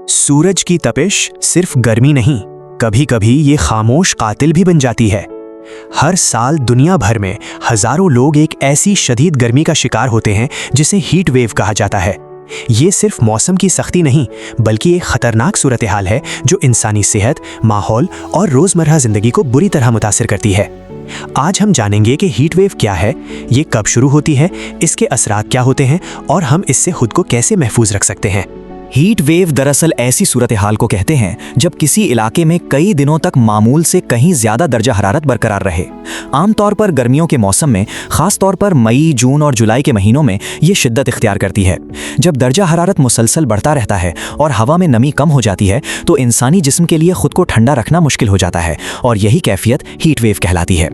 सूरज की तपिश सिर्फ गर्मी नहीं, कभी कभी ये खामोश कातिल भी बन जाती है। हर साल दुनिया भर में हजारों लोग एक ऐसी शदीद गर्मी का शिकार होते हैं जिसे हीट वेव कहा जाता है। ये सिर्फ मौसम की सख्ती नहीं, बल्कि एक खतरनाक सूरत हाल है जो इंसानी सेहत, माहौल और रोजमर्रा जिंदगी को बुरी तरह मुतासिर करती है। आज हम जानेंगे कि हीट वेव क्या है, ये कब शुरू होती है, इसके असरात क्या होते हैं और हम इससे खुद को कैसे महफूज रख सकते हैं। हीट वेव दरअसल ऐसी सूरत हाल को कहते हैं जब किसी इलाके में कई दिनों तक मामूल से कहीं ज्यादा दर्जा हरारत बरकरार रहे। आमतौर पर गर्मियों के मौसम में, खास तौर पर मई, जून और जुलाई के महीनों में ये शिद्दत इख्तियार करती है। जब दर्जा हरारत मुसलसल बढ़ता रहता है और हवा में नमी कम हो जाती है तो इंसानी जिस्म के लिए खुद को ठंडा रखना मुश्किल हो जाता है और यही कैफियत हीट वेव कहलाती है।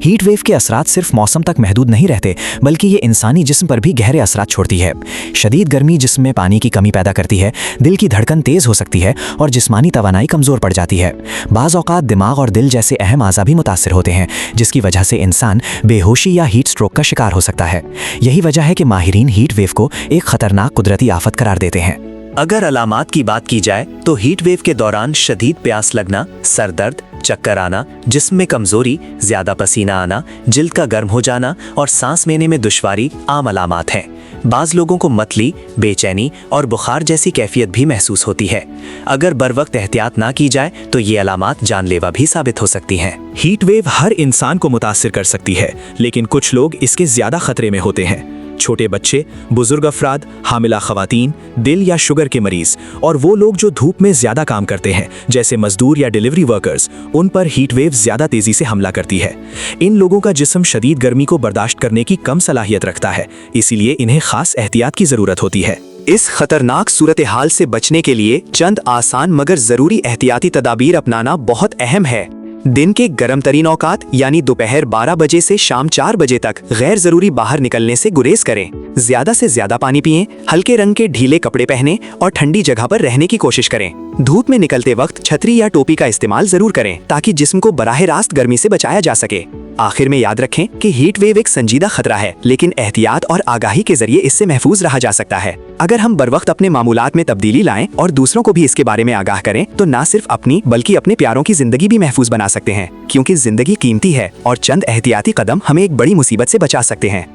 हीट वेव के असरात सिर्फ मौसम तक महदूद नहीं रहते, बल्कि ये इंसानी जिस्म पर भी गहरे असरात छोड़ती है। शदीद गर्मी जिस्म में पानी की कमी पैदा करती है, दिल की धड़कन तेज हो सकती है और जिस्मानी तवानाई कमजोर पड़ जाती है। बाज़ औक़ात दिमाग और दिल जैसे अहम आज़ा भी मुतासिर होते हैं, जिसकी वजह से इंसान बेहोशी या हीट स्ट्रोक का शिकार हो सकता है। यही वजह है कि माहिरीन हीट वेव को एक खतरनाक कुदरती आफत करार देते हैं। अगर अलामात की बात की जाए तो हीट वेव के दौरान शदीद प्यास लगना, सर दर्द, चक्कर आना, जिस्म में कमजोरी, ज्यादा पसीना आना, जिल्द का गर्म हो जाना और सांस लेने में दुश्वारी आम अलामात हैं। बाज़ लोगों को मतली, बेचैनी और बुखार जैसी कैफियत भी महसूस होती है। अगर बरवक्त एहतियात ना की जाए तो ये अलामात जानलेवा भी साबित हो सकती हैं। हीट वेव हर इंसान को मुतासिर कर सकती है, लेकिन कुछ लोग इसके ज्यादा खतरे में होते हैं। छोटे बच्चे, बुजुर्ग अफराद, हामिला खवातीन, दिल या शुगर के मरीज और वो लोग जो धूप में ज्यादा काम करते हैं जैसे मजदूर या डिलीवरी वर्कर्स, उन पर हीट वेव ज्यादा तेजी से हमला करती है। इन लोगों का जिस्म शदीद गर्मी को बर्दाश्त करने की कम सलाहियत रखता है, इसीलिए इन्हें खास एहतियात की जरूरत होती है। इस खतरनाक सूरत हाल से बचने के लिए चंद आसान मगर जरूरी एहतियाती तदाबीर अपनाना बहुत अहम है। दिन के गर्म तरीन औकात यानी दोपहर 12 बजे से शाम 4 बजे तक गैर जरूरी बाहर निकलने से गुरेज करें। ज्यादा से ज्यादा पानी पिएं, हल्के रंग के ढीले कपड़े पहनें और ठंडी जगह पर रहने की कोशिश करें। धूप में निकलते वक्त छतरी या टोपी का इस्तेमाल जरूर करें ताकि जिस्म को बराह रास्त गर्मी से बचाया जा सके। आखिर में याद रखें कि हीट वेव एक संजीदा खतरा है, लेकिन एहतियात और आगाही के जरिए इससे महफूज रहा जा सकता है। अगर हम बरवक्त अपने मामूलात में तब्दीली लाएं और दूसरों को भी इसके बारे में आगाह करें तो न सिर्फ अपनी बल्कि अपने प्यारों की जिंदगी भी महफूज बना सकते हैं, क्योंकि जिंदगी कीमती है और चंद एहतियाती कदम हमें एक बड़ी मुसीबत से बचा सकते हैं।